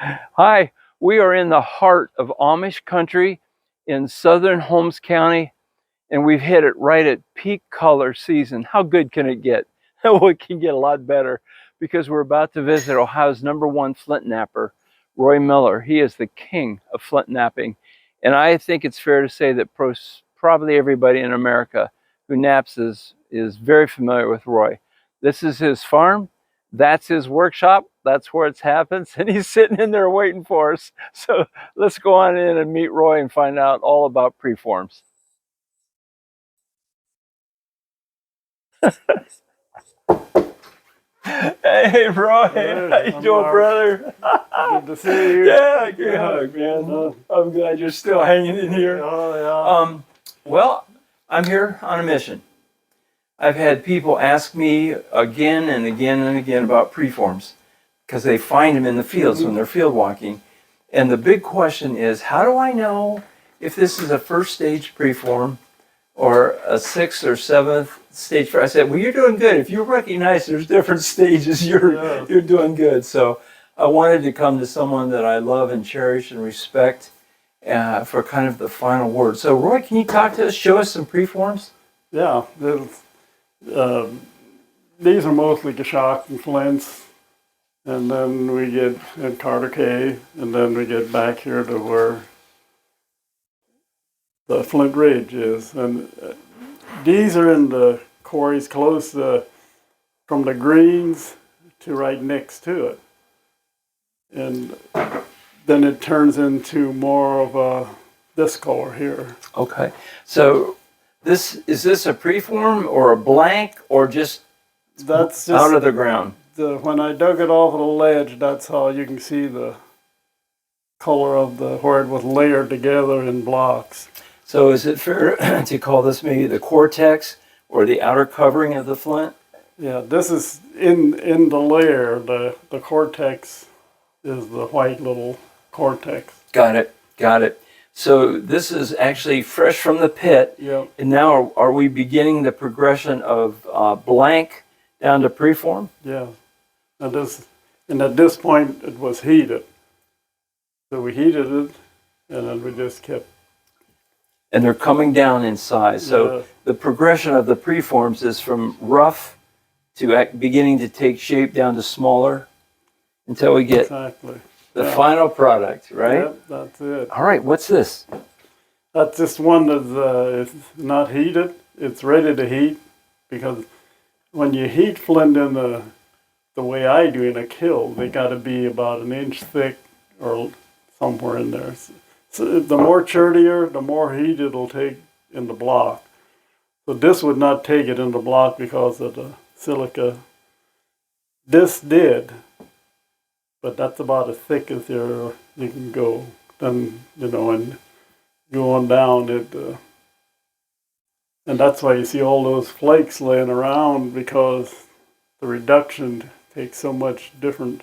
Hi, we are in the heart of Amish country in southern Holmes County, and we've hit it right at peak color season. How good can it get? Well, it can get a lot better because we're about to visit Ohio's #1 flint napper, Roy Miller. He is the king of flint napping, and I think it's fair to say that probably everybody in America who naps is very familiar with Roy. This is his farm. That's his workshop. That's where it happens. And he's sitting in there waiting for us. So let's go on in and meet Roy and find out all about Preforms. Hey, Roy. How you doing, brother? Good to see you. Yeah, good hug, man. I'm glad you're still hanging in here. Oh, yeah. Well, I'm here on a mission. I've had people ask me again and again and again about Preforms because they find them in the fields when they're field walking. And the big question is, how do I know if this is a first stage Preform or a 6th or 7th stage? I said, well, you're doing good. If you recognize there's different stages, you're doing good. So I wanted to come to someone that I love and cherish and respect for kind of the final word. So Roy, can you talk to us, show us some Preforms? Yeah. These are mostly Gashok and Flints. And then we get in Carter Cave, and then we get back here to where the Flint Ridge is. And these are in the quarries close from the greens to right next to it. And then it turns into more of this color here. Okay. So is this a Preform or a blank or just That's just out of the ground? When I dug it off of the ledge, that's how you can see the color of where it was layered together in blocks. So is it fair to call this maybe the cortex or the outer covering of the flint? Yeah, this is in the layer. The cortex is the white little cortex. Got it. So this is actually fresh from the pit. Yep. And now are we beginning the progression of blank down to Preform? Yeah. And at this point, it was heated. So we heated it, and then we just kept. And they're coming down in size. So Yeah. the progression of the Preforms is from rough to beginning to take shape down to smaller until we get Exactly. the final product, right? Yep, that's it. All right, what's this? That's just one that's not heated. It's ready to heat, because when you heat flint in the way I do in a kiln, they got to be about an inch thick or somewhere in there. So the more churlier, the more heat it'll take in the block. So this would not take it in the block because of the silica. This did, but that's about as thick as you can go. Then, and going down it, and that's why you see all those flakes laying around, because the reduction takes so much different.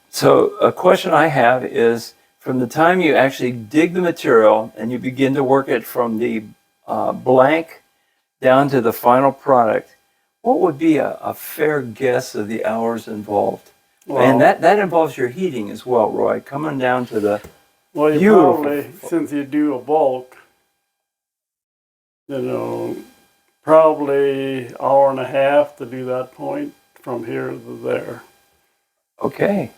So a question I have is, from the time you actually dig the material and you begin to work it from the blank down to the final product, what would be a fair guess of the hours involved? Well, and that involves your heating as well, Roy, coming down to the Well, you beautiful. probably, since you do a bulk, probably hour and a half to do that point from here to there. Okay.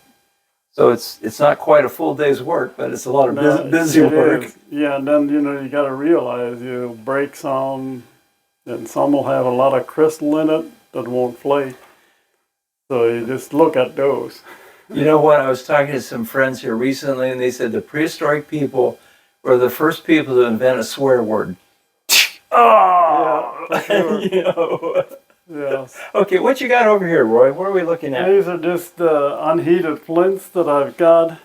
So it's not quite a full day's work, but it's a lot of busy work. Yeah, and then, you got to realize you'll break some, and some will have a lot of crystal in it that won't flake. So you just look at those. You know what? I was talking to some friends here recently, and they said the prehistoric people were the first people to invent a swear word. Oh! Yeah, for sure. Yes. Okay, what you got over here, Roy? What are we looking at? These are just unheated flints that I've got,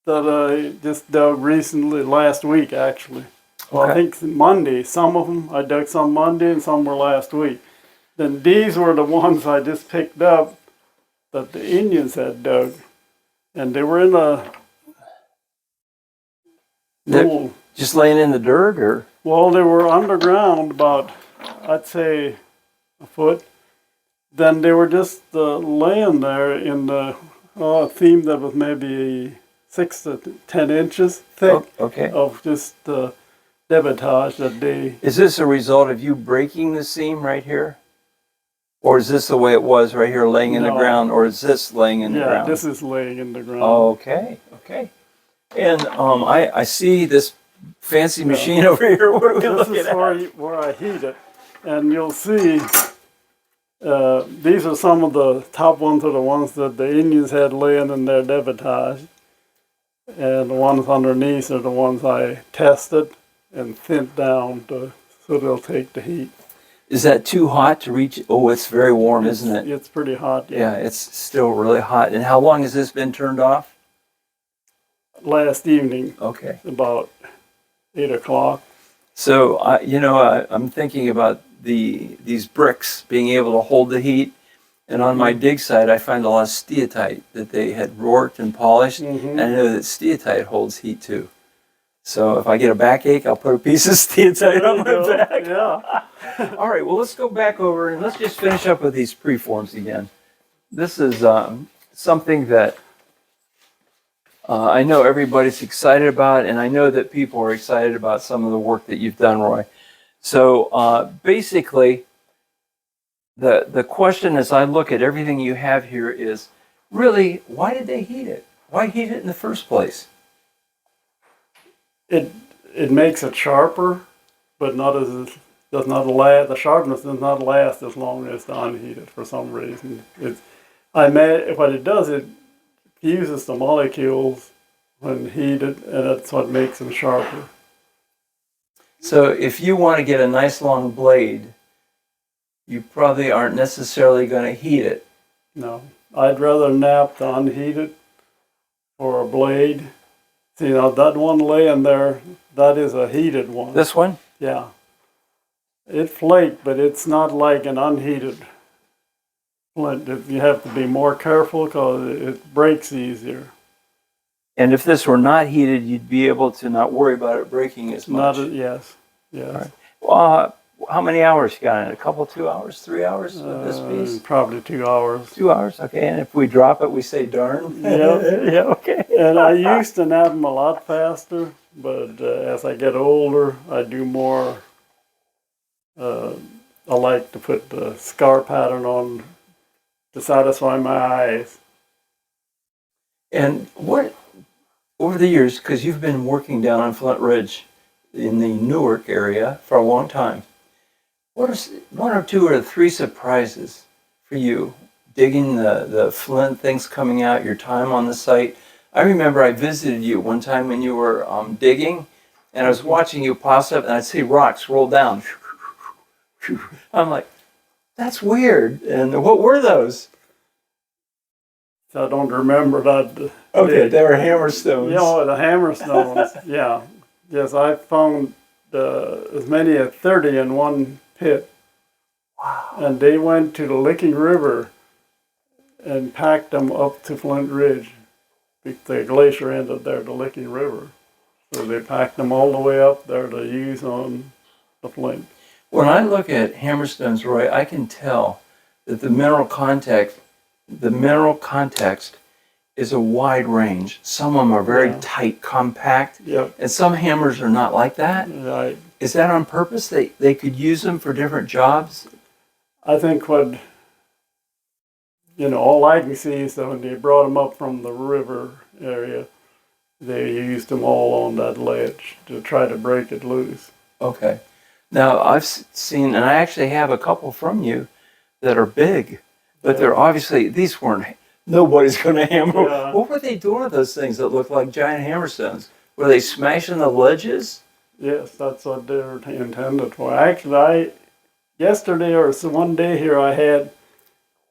that I just dug recently, last week actually. Well, I think Monday. Some of them, I dug some Monday and some were last week. Then these were the ones I just picked up that the Indians had dug. And they were in a little... Just laying in the dirt, or? Well, they were underground about, I'd say, a foot. Then they were just laying there in the a theme that was maybe 6 to 10 inches thick Oh, okay. of just debitage that they. Is this a result of you breaking the seam right here? Or is this the way it was right here laying in the No. ground? Or is this laying in the Yeah, ground? this is laying in the ground. Okay, okay. And I see this fancy machine over here. What are we This looking is at? where I heat it. And you'll see these are some of the top ones are the ones that the Indians had laying in their debitage. And the ones underneath are the ones I tested and thinned down so they'll take the heat. Is that too hot to reach? Oh, it's very warm, isn't it? It's pretty hot. Yeah, it's still really hot. And how long has this been turned off? Last evening, Okay. about 8 o'clock. So, I'm thinking about these bricks being able to hold the heat. And on my dig site, I find a lot of steatite that they had worked and polished. And I know that steatite holds heat too. So if I get a backache, I'll put a piece of steatite on my back. Yeah. All right, well, let's go back over and let's just finish up with these preforms again. This is something that I know everybody's excited about, and I know that people are excited about some of the work that you've done, Roy. So basically, the question as I look at everything you have here is, really, why did they heat it? Why heat it in the first place? It makes it sharper, but does not last. The sharpness does not last as long as it's unheated for some reason. What it does, it fuses the molecules when heated, and that's what makes them sharper. So if you want to get a nice long blade, you probably aren't necessarily going to heat it. No, I'd rather nap the unheated for a blade. See, now that one laying there, that is a heated one. This one? Yeah. It flaked, but it's not like an unheated flint. You have to be more careful because it breaks easier. And if this were not heated, you'd be able to not worry about it breaking as much. Yes. Right. How many hours you got in it? A couple, 2 hours, 3 hours of this piece? Probably 2 hours. 2 hours, okay. And if we drop it, we say darn? Yeah. Yeah, okay. And I used to nap them a lot faster, but as I get older, I do more. I like to put the scar pattern on to satisfy my eyes. And what, over the years, because you've been working down on Flint Ridge in the Newark area for a long time, what are one or two or three surprises for you digging the Flint, things coming out, your time on the site? I remember I visited you one time when you were digging, and I was watching you pass up, and I'd see rocks roll down. I'm like, that's weird. And what were those? I don't remember that. Okay, they were hammerstones. The hammerstones. Yeah. Yes, I found as many as 30 in one pit. Wow. And they went to the Licking River and packed them up to Flint Ridge. The glacier ended there, the Licking River. So they packed them all the way up there to use on the Flint. When I look at hammerstones, Roy, I can tell that the mineral context is a wide range. Some of them are very tight, compact, and some hammers are not like that. Right. Is that on purpose? They could use them for different jobs? I think all I can see is that when they brought them up from the river area, they used them all on that ledge to try to break it loose. Okay. Now, I've seen, and I actually have a couple from you that are big, but they're obviously, these weren't, nobody's going to hammer. Yeah. What were they doing with those things that look like giant hammerstones? Were they smashing the ledges? Yes, that's what they were intended for. Actually, yesterday or one day here, I had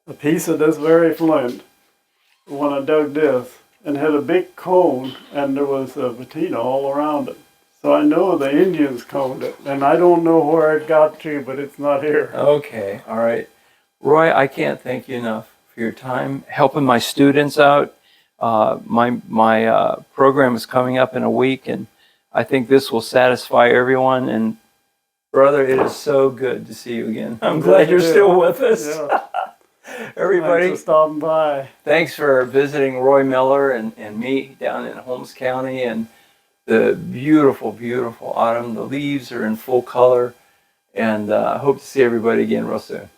a piece of this very flint when I dug this, and had a big cone, and there was a patina all around it. So I know the Indians coned it, and I don't know where it got to, but it's not here. Okay, all right. Roy, I can't thank you enough for your time, helping my students out. My program is coming up in a week, and I think this will satisfy everyone. And brother, it is so good to see you again. I'm glad you're still with us. Yeah. Everybody, Thanks for stopping by. thanks for visiting Roy Miller and me down in Holmes County, and the beautiful, beautiful autumn. The leaves are in full color, and I hope to see everybody again real soon.